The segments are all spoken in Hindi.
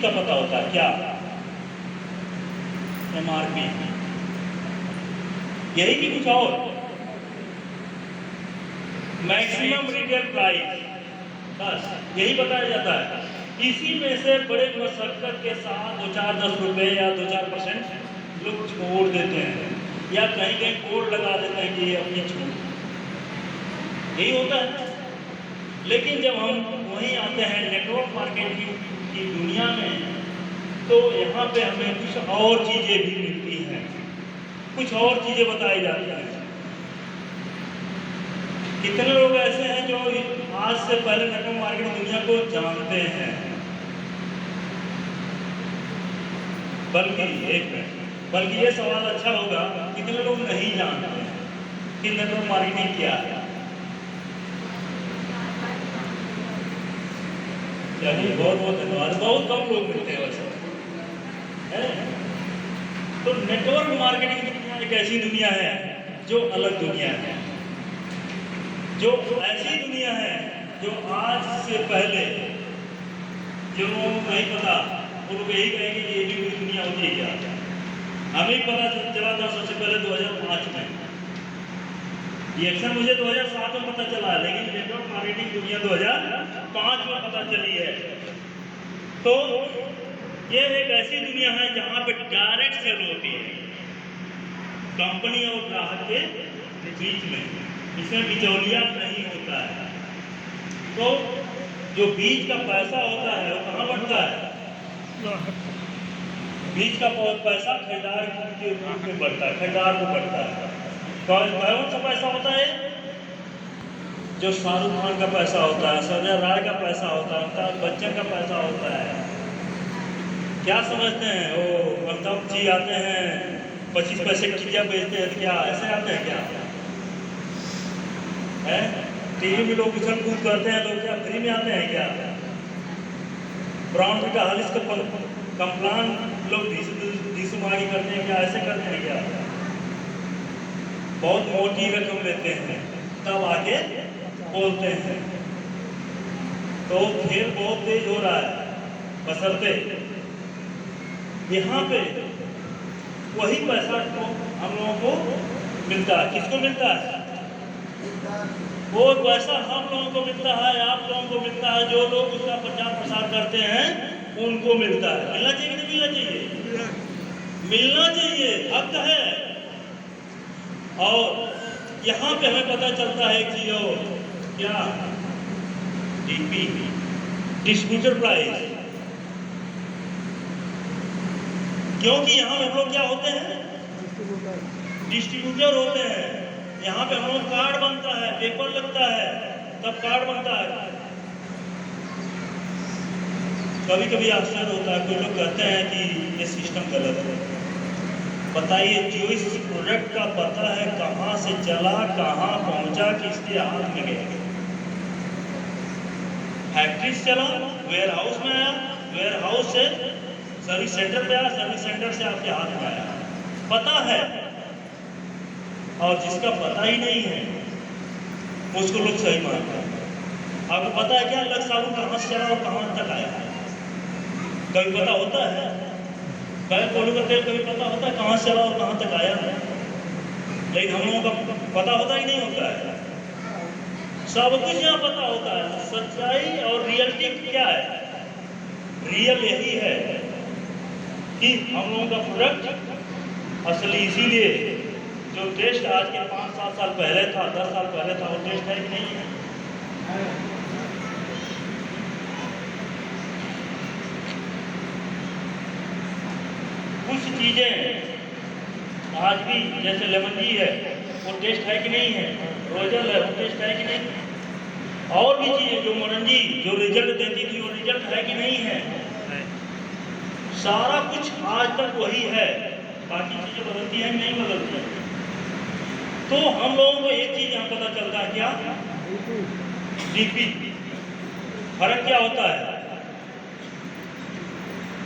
का पता होता है क्या? MRP, यही कि कुछ और? मैक्सिमम रिटेल प्राइस, बस यही बताया जाता है। इसी में से बड़े मशक्कत के साथ 2-4-10 रुपए या 2-4% लोग छोड़ देते हैं, या कहीं कहीं कोड लगा देते हैं कि ये अपनी छूट, यही होता है। लेकिन जब हम वहीं आते हैं नेटवर्क मार्केटिंग की दुनिया में, तो यहाँ पे हमें कुछ और चीज़ें भी मिलती हैं, कुछ और चीज़ें बताई जाती हैं। कितने लोग ऐसे हैं जो आज से पहले नेटवर्क मार्केटिंग दुनिया को जानते हैं? बल्कि ये सवाल अच्छा होगा, कितने लोग नहीं जानते हैं कि नेटवर्क मार्केटिंग क्या है? चलिए, बहुत बहुत धन्यवाद। बहुत कम लोग मिलते हैं वैसे है। तो नेटवर्क मार्केटिंग की दुनिया एक ऐसी दुनिया है जो अलग दुनिया है, जो ऐसी दुनिया है जो आज से पहले जो नहीं पता वो लोग यही कहेंगे कि ये भी कोई दुनिया होती है क्या? हमें पता चला था सबसे पहले 2005 में, ये अक्सर मुझे 2007 में पता चला, लेकिन नेटवर्क मार्केटिंग दुनिया 2005 में पता चली है। तो ये एक ऐसी दुनिया है जहाँ पे डायरेक्ट सेल होती है कंपनी और ग्राहक के बीच में, इसमें बिचौलिया नहीं होता है। तो जो बीच का पैसा होता है वो कहाँ बढ़ता है? बीच का पैसा खरीदार के रूप में बढ़ता है, खरीदार को बढ़ता है। कौन सा पैसा होता है? जो शाहरुख खान का पैसा होता है, संजय राय का पैसा होता है, अमिताभ बच्चन का पैसा होता है। क्या समझते हैं वो अमिताभ जी आते हैं 25 पैसे की टिकिया बेचते हैं, क्या ऐसे आते हैं क्या? है टीवी में लोग उछल कूद करते हैं, लोग क्या फ्री में आते हैं क्या? ब्राउन का हालिस का कंप्लान लोग दिसुमागी करते हैं क्या? ऐसे करते हैं क्या? बहुत मोटी रकम लेते हैं तब आगे बोलते हैं। तो खेल बहुत तेज हो रहा है, बशर्ते यहाँ पे वही पैसा तो हम लोगों को मिलता है। किसको मिलता है? वो पैसा हम लोगों को मिलता है, आप लोगों को मिलता है, जो लोग उसका प्रचार प्रसार करते हैं उनको मिलता है। मिलना चाहिए कि नहीं मिलना चाहिए? मिलना चाहिए, हक है। और यहाँ पे हमें पता चलता है एक चीज और, क्या? DP, distributor price. क्योंकि यहाँ हम लोग क्या होते हैं? डिस्ट्रीब्यूटर होते हैं। यहाँ पे हम लोग कार्ड बनता है, पेपर लगता है, तब कार्ड बनता है। कभी कभी आश्चर्य होता है, कुछ लोग कहते हैं कि ये सिस्टम गलत है। बताइए, जो इस प्रोडक्ट का पता है कहाँ से चला, कहाँ पहुँचा, किसके हाथ में गया? फैक्ट्री से चला, वेयर हाउस में आया, वेयर हाउस से सर्विस सेंटर पे आया, सर्विस सेंटर से आपके हाथ में आया। पता है। और जिसका पता ही नहीं है उसको लोग सही मानते हैं। आपको पता है क्या लक्स साबुन कहाँ से चला और कहाँ तक आया? कभी पता होता है? कभी कोल्हू का तेल कभी पता होता है कहाँ से चला और कहाँ तक आया? लेकिन हम लोगों का पता होता ही नहीं होता है। सब कुछ यहाँ पता होता है। सच्चाई और रियलिटी क्या है? रियल यही है कि हम लोगों का प्रोडक्ट असली, इसीलिए जो टेस्ट आज के 5-7 साल पहले था, 10 साल पहले था, वो टेस्ट है कि नहीं है? कुछ चीजें आज भी, जैसे लेमन टी है, वो टेस्ट है कि नहीं है? रोजल है, वो टेस्ट है कि नहीं? और भी चीजें, जो मोरंजी जो रिजल्ट देती थी, वो रिजल्ट है कि नहीं है? सारा कुछ आज तक वही है। बाकी चीजें बदलती हैं, नहीं बदलती हैं। तो हम लोगों को एक चीज यहाँ पता चलता है, क्या? डीपी। फर्क क्या होता है?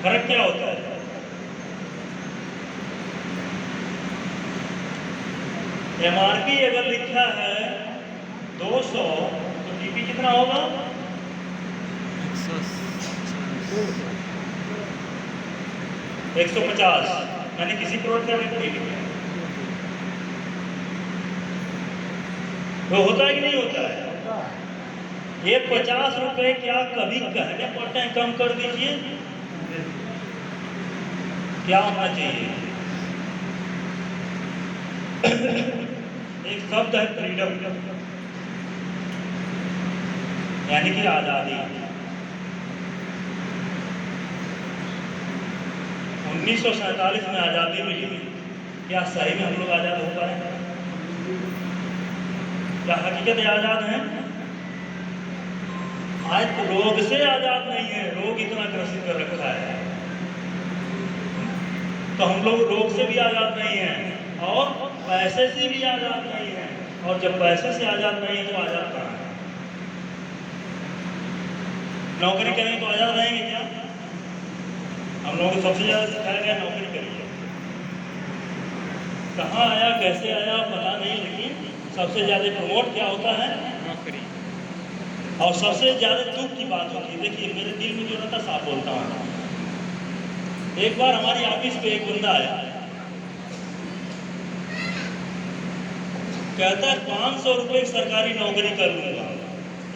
फर्क क्या होता है? MRP अगर लिखा है 200 तो डीपी कितना होगा? 150 मैंने किसी प्रोडक्ट का रेट नहीं लिखा। वो होता है कि नहीं होता है? ये 50 रुपए क्या कभी कहने पड़ते हैं कम कर दीजिए? क्या होना चाहिए? एक शब्द है फ्रीडम, यानी कि आजादी। 1947 में आजादी मिली, क्या सही में हम लोग आजाद हो पाए? क्या हकीकत आजाद हैं? आज तो रोग से आजाद नहीं है, रोग इतना ग्रसित कर रखा है। तो हम लोग रोग से भी आजाद नहीं हैं और पैसे से भी आजाद नहीं हैं। और जब पैसे से आजाद नहीं है तो आजाद कहाँ है? नौकरी करें तो आजाद रहेंगे क्या? हम लोगों को सबसे ज्यादा सिखाया गया नौकरी करिए। कहाँ आया कैसे आया पता नहीं, लेकिन सबसे ज्यादा प्रमोट क्या होता है? नौकरी। और सबसे ज्यादा दुख की बात होती है, देखिए मेरे दिल में जो रहता साफ बोलता हूँ। एक बार हमारी ऑफिस पे एक बंदा आया, कहता है 500 रुपए सरकारी नौकरी कर लूंगा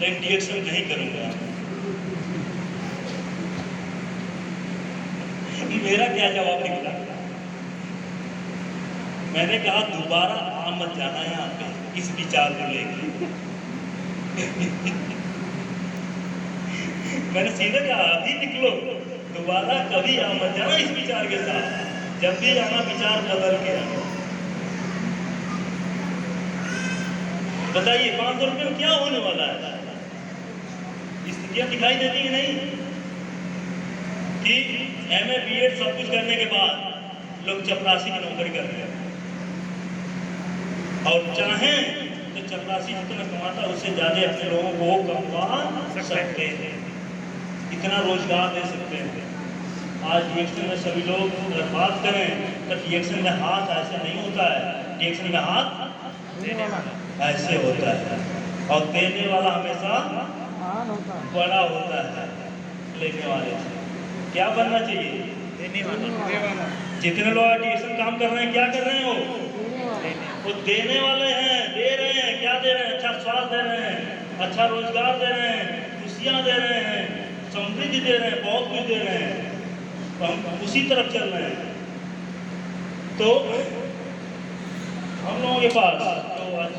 लेकिन डीएक्शन नहीं करूंगा। मेरा क्या जवाब निकला? मैंने कहा दोबारा आ मत जाना यहाँ पे इस विचार को लेकर। मैंने सीधे कहा अभी निकलो, दोबारा कभी आ मत जाना इस विचार के साथ। जब भी आना विचार बदल के आना। बताइए 500 रुपये में क्या होने वाला है? स्थितियां दिखाई देती है नहीं कि एमए बीएड सब कुछ करने के बाद लोग चपरासी की नौकरी कर रहे हैं और चाहें तो चपरासी जितना कमाता है उससे ज्यादा अपने लोगों को कमा सकते हैं, इतना रोजगार दे सकते हैं। आज डीएक्शन में सभी लोग अगर बात करें तो डीएक्शन में हाथ ऐसे नहीं होता है, डीएक्शन में हाथ ऐसे होता है और देने वाला हमेशा बड़ा होता है लेने वाले से। क्या बनना चाहिए? देने वाला। जितने लोग डीएक्शन काम कर रहे हैं क्या कर रहे हैं? वो देने वाले हैं, दे रहे हैं। क्या दे रहे हैं? अच्छा स्वास्थ्य दे रहे हैं, अच्छा रोजगार दे रहे हैं, खुशियाँ दे रहे हैं, समृद्धि दे रहे हैं, बहुत कुछ दे रहे हैं। तो हम उसी तरफ चल रहे हैं। तो हम लोगों के पास तो आज